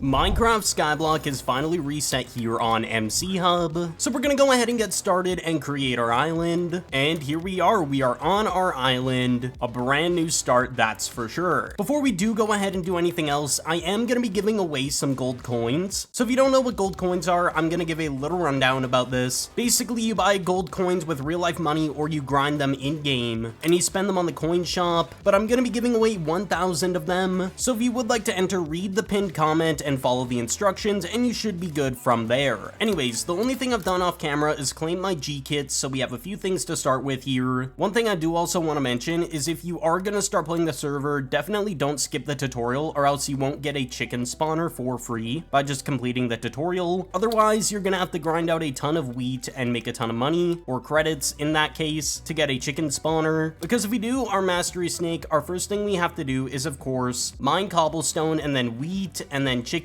Minecraft Skyblock is finally reset here on MCHub, so we're gonna go ahead and get started and create our island. And here we are on our island, a brand new start, that's for sure. Before we do go ahead and do anything else, I am gonna be giving away some gold coins. So if you don't know what gold coins are, I'm gonna give a little rundown about this. Basically, you buy gold coins with real life money or you grind them in game and you spend them on the coin shop, but I'm gonna be giving away 1,000 of them. So if you would like to enter, read the pinned comment and follow the instructions and you should be good from there. Anyways, the only thing I've done off camera is claim my G kits, so we have a few things to start with here. One thing I do also want to mention is if you are gonna start playing the server, definitely don't skip the tutorial or else you won't get a chicken spawner for free by just completing the tutorial. Otherwise, you're gonna have to grind out a ton of wheat and make a ton of money, or credits in that case, to get a chicken spawner. Because if we do our mastery snake, our first thing we have to do is, of course, mine cobblestone and then wheat and then chickens.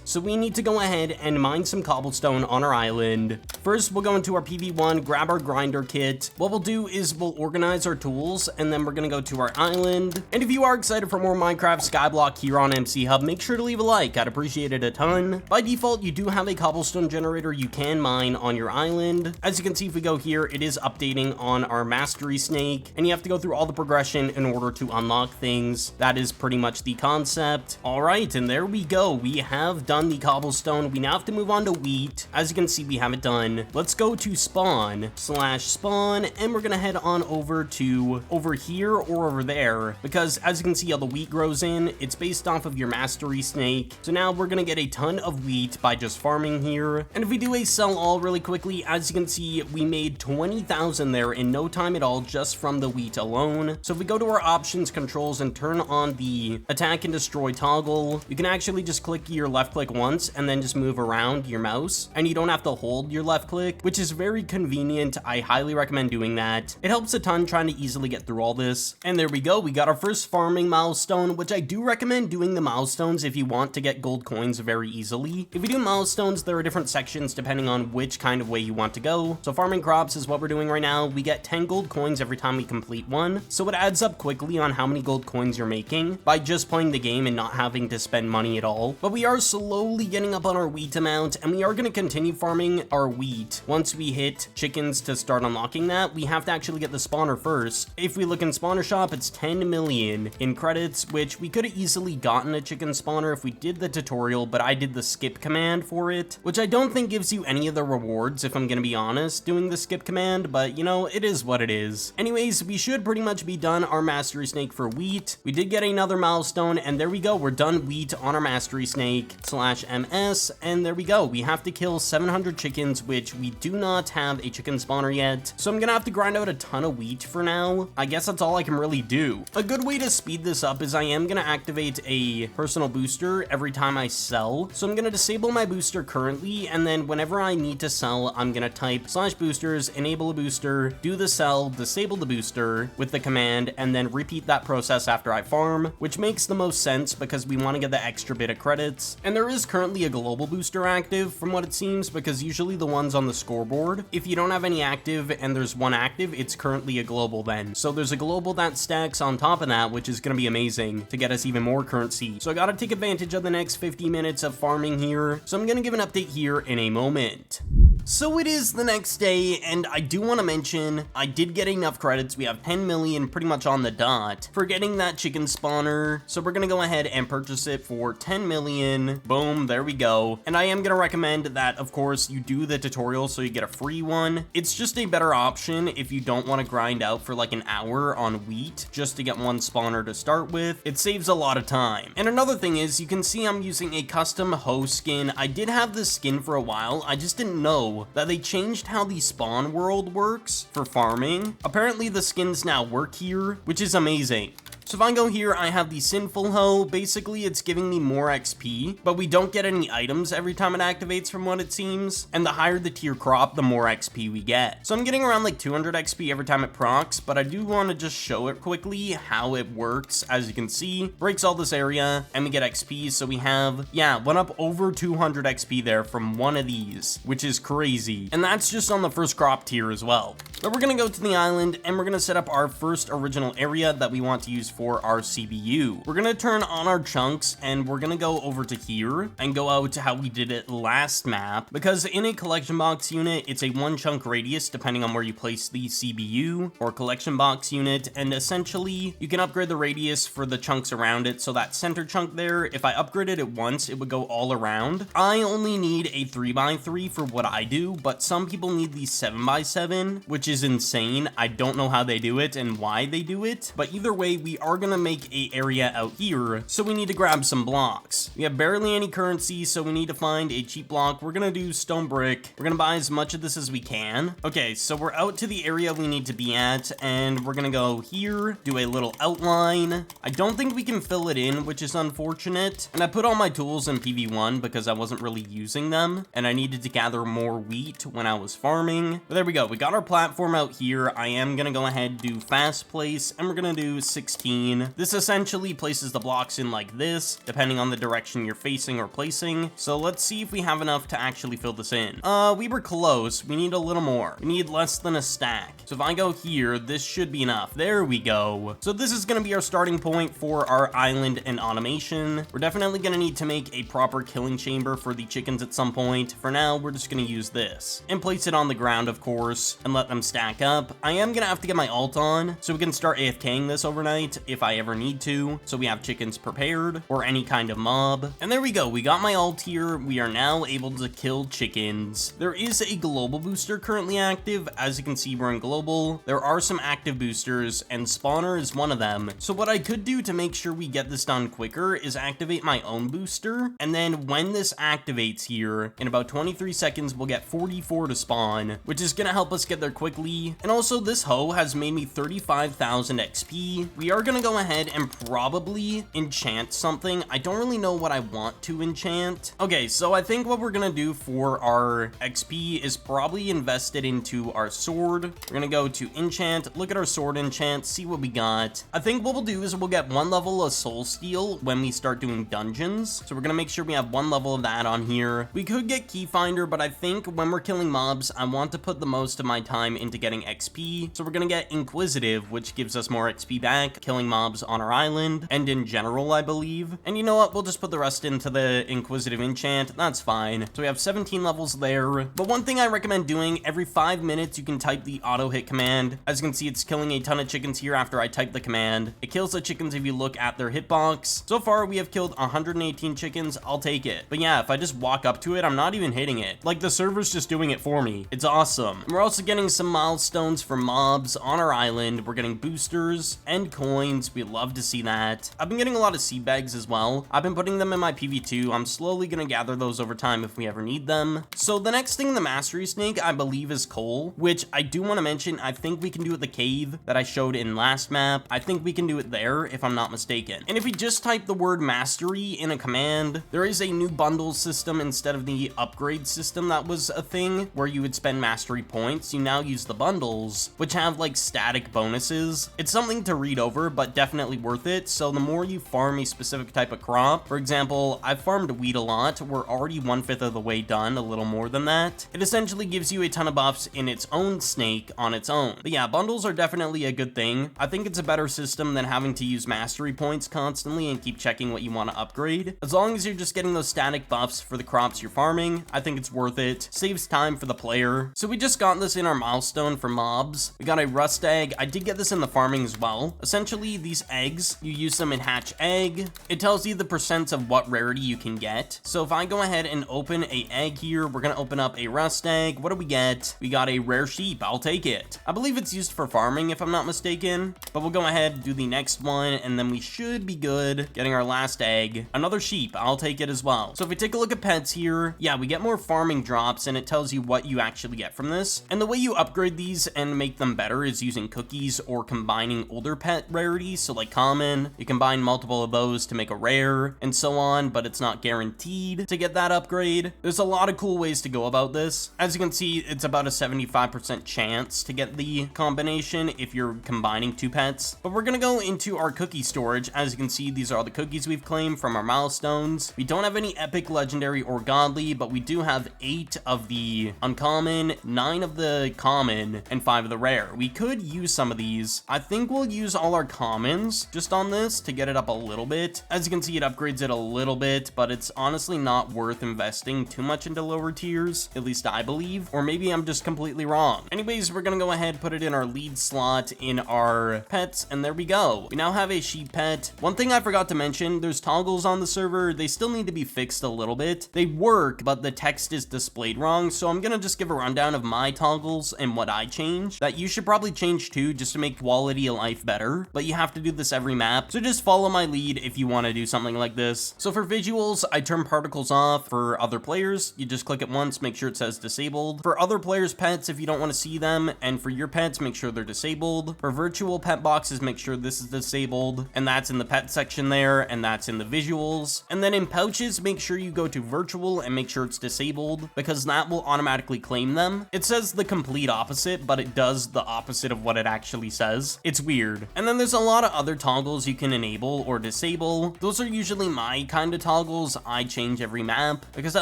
So we need to go ahead and mine some cobblestone on our island. First, we'll go into our PV1, grab our grinder kit. What we'll do is we'll organize our tools, and then we're gonna go to our island. And if you are excited for more Minecraft Skyblock here on MCHub, make sure to leave a like, I'd appreciate it a ton. By default, you do have a cobblestone generator you can mine on your island. As you can see, if we go here, it is updating on our mastery snake, and you have to go through all the progression in order to unlock things. That is pretty much the concept. All right, and there we go. We have done the cobblestone. We now have to move on to wheat. As you can see, we have it done. Let's go to spawn/spawn, and we're gonna head on over to over here or over there, because as you can see how the wheat grows in, it's based off of your mastery snake. So now we're gonna get a ton of wheat by just farming here. And if we do a sell all really quickly, as you can see, we made 20,000 there in no time at all just from the wheat alone. So if we go to our options controls and turn on the attack and destroy toggle, you can actually just click your left click once and then just move around your mouse, and you don't have to hold your left click, which is very convenient. I highly recommend doing that. It helps a ton trying to easily get through all this. And there we go, we got our first farming milestone, which I do recommend doing the milestones if you want to get gold coins very easily. If you do milestones, there are different sections depending on which kind of way you want to go. So farming crops is what we're doing right now. We get 10 gold coins every time we complete one, so it adds up quickly on how many gold coins you're making by just playing the game and not having to spend money at all. But we are slowly getting up on our wheat amount, and we are going to continue farming our wheat. Once we hit chickens to start unlocking that, we have to actually get the spawner first. If we look in spawner shop, it's 10 million in credits, which we could have easily gotten a chicken spawner if we did the tutorial, but I did the skip command for it, which I don't think gives you any of the rewards, if I'm going to be honest, doing the skip command, but you know, it is what it is. Anyways, we should pretty much be done our mastery snake for wheat. We did get another milestone, and there we go, we're done wheat on our mastery snake /ms, and there we go. We have to kill 700 chickens, which we do not have a chicken spawner yet, so I'm gonna have to grind out a ton of wheat for now. I guess that's all I can really do. A good way to speed this up is I am gonna activate a personal booster every time I sell, so I'm gonna disable my booster currently, and then whenever I need to sell, I'm gonna type /boosters, enable a booster, do the sell, disable the booster with the command, and then repeat that process after I farm, which makes the most sense because we want to get the extra bit of credits. And there is currently a global booster active from what it seems, because usually the ones on the scoreboard, if you don't have any active and there's one active, it's currently a global then. So there's a global that stacks on top of that, which is going to be amazing to get us even more currency. So I got to take advantage of the next 50 minutes of farming here. So I'm going to give an update here in a moment. So it is the next day, and I do want to mention, I did get enough credits. We have 10 million pretty much on the dot for getting that chicken spawner. So we're going to go ahead and purchase it for 10 million. Boom, there we go. And I am going to recommend that, of course, you do the tutorial so you get a free one. It's just a better option if you don't want to grind out for like an hour on wheat just to get one spawner to start with. It saves a lot of time. And another thing is, you can see I'm using a custom hoe skin. I did have this skin for a while. I just didn't know that they changed how the spawn world works for farming. Apparently the skins now work here, which is amazing. So if I go here, I have the Sinful Hoe. Basically, it's giving me more XP, but we don't get any items every time it activates from what it seems. And the higher the tier crop, the more XP we get. So I'm getting around like 200 XP every time it procs, but I do want to just show it quickly how it works. As you can see, breaks all this area and we get XP. So we have, yeah, went up over 200 XP there from one of these, which is crazy. And that's just on the first crop tier as well. But we're going to go to the island and we're going to set up our first original area that we want to use for for our CPU. We're gonna turn on our chunks, and we're gonna go over to here and go out to how we did it last map, because in a collection box unit, it's a 1 chunk radius depending on where you place the CPU or collection box unit, and essentially you can upgrade the radius for the chunks around it. So that center chunk there, if I upgraded it once, it would go all around. I only need a 3x3 for what I do, but some people need these 7x7, which is insane. I don't know how they do it and why they do it, but either way, we are gonna make a area out here, so we need to grab some blocks. We have barely any currency, so we need to find a cheap block. We're gonna do stone brick. We're gonna buy as much of this as we can. Okay, so we're out to the area we need to be at, and we're gonna go here, do a little outline. I don't think we can fill it in, which is unfortunate, and I put all my tools in PV1 because I wasn't really using them, and I needed to gather more wheat when I was farming. But there we go, we got our platform out here. I am gonna go ahead, do fast place, and we're gonna do 16. This essentially places the blocks in like this, depending on the direction you're facing or placing. So let's see if we have enough to actually fill this in. We were close. We need a little more. We need less than a stack. So if I go here, this should be enough. There we go. So this is gonna be our starting point for our island and automation. We're definitely gonna need to make a proper killing chamber for the chickens at some point. For now, we're just gonna use this and place it on the ground, of course, and let them stack up. I am gonna have to get my ult on so we can start AFKing this overnight if I ever need to, so we have chickens prepared or any kind of mob. And there we go, we got my ult here. We are now able to kill chickens. There is a global booster currently active. As you can see, we're in global. There are some active boosters, and spawner is one of them. So what I could do to make sure we get this done quicker is activate my own booster, and then when this activates here, in about 23 seconds, we'll get 44 to spawn, which is gonna help us get there quickly. And also, this hoe has made me 35,000 XP. We are gonna go ahead and probably enchant something. I don't really know what I want to enchant. Okay, so I think what we're gonna do for our XP is probably invest it into our sword. We're gonna go to enchant, look at our sword enchant, see what we got. I think what we'll do is we'll get 1 level of soul steel when we start doing dungeons. So we're gonna make sure we have 1 level of that on here. We could get key finder, but I think when we're killing mobs, I want to put the most of my time into getting XP. So we're gonna get inquisitive, which gives us more XP back, killing mobs on our island, and in general, I believe. And you know what? We'll just put the rest into the inquisitive enchant. That's fine. So we have 17 levels there. But one thing I recommend doing, every 5 minutes, you can type the auto hit command. As you can see, it's killing a ton of chickens here after I type the command. It kills the chickens if you look at their hitbox. So far, we have killed 118 chickens. I'll take it. But yeah, if I just walk up to it, I'm not even hitting it. Like, the server's just doing it for me. It's awesome. And we're also getting some milestones for mobs on our island. We're getting boosters and coins. We love to see that. I've been getting a lot of seed bags as well. I've been putting them in my PV2. I'm slowly gonna gather those over time if we ever need them. So the next thing in the mastery snake, I believe, is coal, which I do want to mention. I think we can do it the cave that I showed in last map. I think we can do it there if I'm not mistaken. And if we just type the word mastery in a command, there is a new bundle system instead of the upgrade system that was a thing where you would spend mastery points. You now use the bundles, which have like static bonuses. It's something to read over, but definitely worth it. So the more you farm a specific type of crop, for example, I've farmed wheat a lot. We're already 1/5 of the way done, a little more than that. It essentially gives you a ton of buffs in its own snake on its own. But yeah, bundles are definitely a good thing. I think it's a better system than having to use mastery points constantly and keep checking what you want to upgrade. As long as you're just getting those static buffs for the crops you're farming, I think it's worth it. Saves time for the player. So we just got this in our milestone for mobs. We got a rust egg. I did get this in the farming as well. Essentially, these eggs, you use them in hatch egg. It tells you the percents of what rarity you can get. So if I go ahead and open a egg here, we're gonna open up a rust egg. What do we get? We got a rare sheep. I'll take it. I believe it's used for farming if I'm not mistaken, but we'll go ahead and do the next one, and then we should be good getting our last egg. Another sheep. I'll take it as well. So if we take a look at pets here, yeah, we get more farming drops, and it tells you what you actually get from this. And the way you upgrade these and make them better is using cookies or combining older pet rarities. So like common, you combine multiple of those to make a rare and so on, but it's not guaranteed to get that upgrade. There's a lot of cool ways to go about this. As you can see, it's about a 75% chance to get the combination if you're combining 2 pets. But we're gonna go into our cookie storage. As you can see, these are all the cookies we've claimed from our milestones. We don't have any epic, legendary, or godly, but we do have 8 of the uncommon, 9 of the common, and 5 of the rare. We could use some of these. I think we'll use all our commons just on this to get it up a little bit. As you can see, it upgrades it a little bit, but it's honestly not worth investing too much into lower tiers, at least I believe, or maybe I'm just completely wrong. Anyways, we're gonna go ahead, put it in our lead slot in our pets, and there we go. We now have a sheep pet. One thing I forgot to mention, there's toggles on the server. They still need to be fixed a little bit. They work, but the text is displayed wrong, so I'm gonna just give a rundown of my toggles and what I changed that you should probably change too, just to make quality of life better, but you have to do this every map, so just follow my lead if you want to do something like this. So for visuals, I turn particles off. For other players, you just click it once, make sure it says disabled. For other players' pets, if you don't want to see them, and for your pets, make sure they're disabled. For virtual pet boxes, make sure this is disabled, and that's in the pet section there, and that's in the visuals. And then in pouches, make sure you go to virtual and make sure it's disabled, because that will automatically claim them. It says the complete opposite, but it does the opposite of what it actually says. It's weird. And then there's a lot of other toggles you can enable or disable. Those are usually my kind of toggles. I change every map because I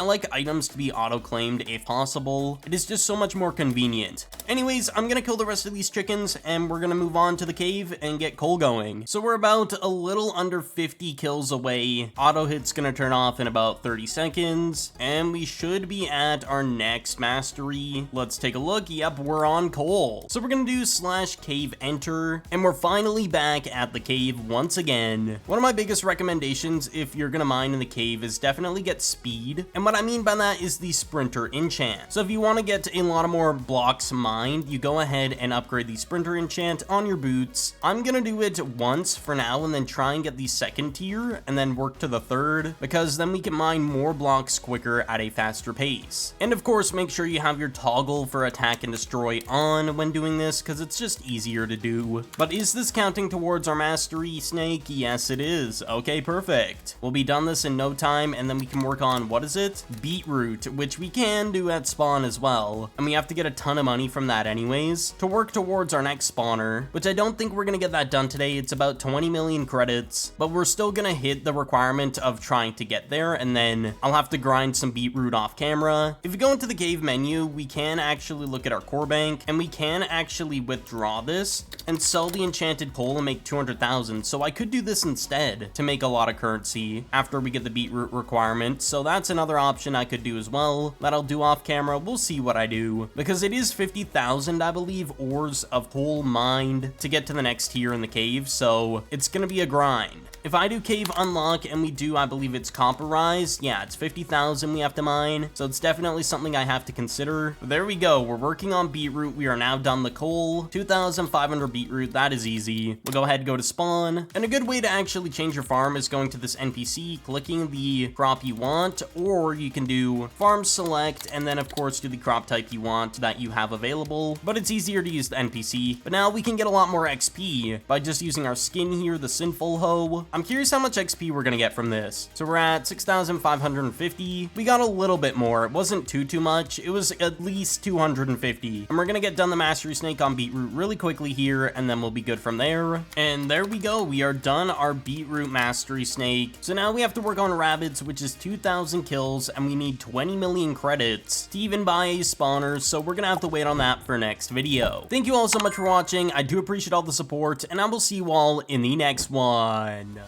like items to be auto-claimed if possible. It is just so much more convenient. Anyways, I'm gonna kill the rest of these chickens and we're gonna move on to the cave and get coal going. So we're about a little under 50 kills away. Auto hit's gonna turn off in about 30 seconds and we should be at our next mastery. Let's take a look. Yep, we're on coal. So we're gonna do /cave enter and we're finally back at the cave once again. One of my biggest recommendations if you're gonna mine in the cave is definitely get speed. And what I mean by that is the sprinter enchant. So if you want to get a lot of more blocks mined, you go ahead and upgrade the sprinter enchant on your boots. I'm gonna do it once for now and then try and get the second tier and then work to the third, because then we can mine more blocks quicker at a faster pace. And of course, make sure you have your toggle for attack and destroy on when doing this, because it's just easier to do. But is this counting towards our mastery, Snake? Yes, it is. Okay, perfect. We'll be done this in no time, and then we can work on, what is it? Beetroot, which we can do at spawn as well. And we have to get a ton of money from that anyways, to work towards our next spawner, which I don't think we're gonna get that done today. It's about 20 million credits, but we're still gonna hit the requirement of trying to get there, and then I'll have to grind some beetroot off camera. If you go into the cave menu, we can actually look at our core bank, and we can actually withdraw this and sell the enchanted coal and make 200,000. So I could do this instead to make a lot of currency after we get the beetroot requirement. So that's another option I could do as well that I'll do off camera. We'll see what I do, because it is 50,000, I believe, ores of coal mined to get to the next tier in the cave. So it's gonna be a grind. If I do cave unlock and we do, I believe it's copperized, yeah, it's 50,000 we have to mine. So it's definitely something I have to consider. But there we go. We're working on beetroot. We are now done the coal. 2,500 beetroot. That is easy. We'll go ahead and go to spawn. And a good way to actually change your farm is going to this NPC, clicking the crop you want, or you can do farm select and then of course do the crop type you want that you have available. But it's easier to use the NPC. But now we can get a lot more XP by just using our skin here, the Sinful Hoe. I'm curious how much XP we're gonna get from this. So we're at 6,550. We got a little bit more. It wasn't too much. It was at least 250. And we're gonna get done the mastery snake on beetroot really quickly here, and then we'll be good from there. And there we go. We are done our beetroot mastery snake. So now we have to work on rabbits, which is 2,000 kills, and we need 20 million credits to even buy a spawner. So we're gonna have to wait on that for next video. Thank you all so much for watching. I do appreciate all the support, and I will see you all in the next one.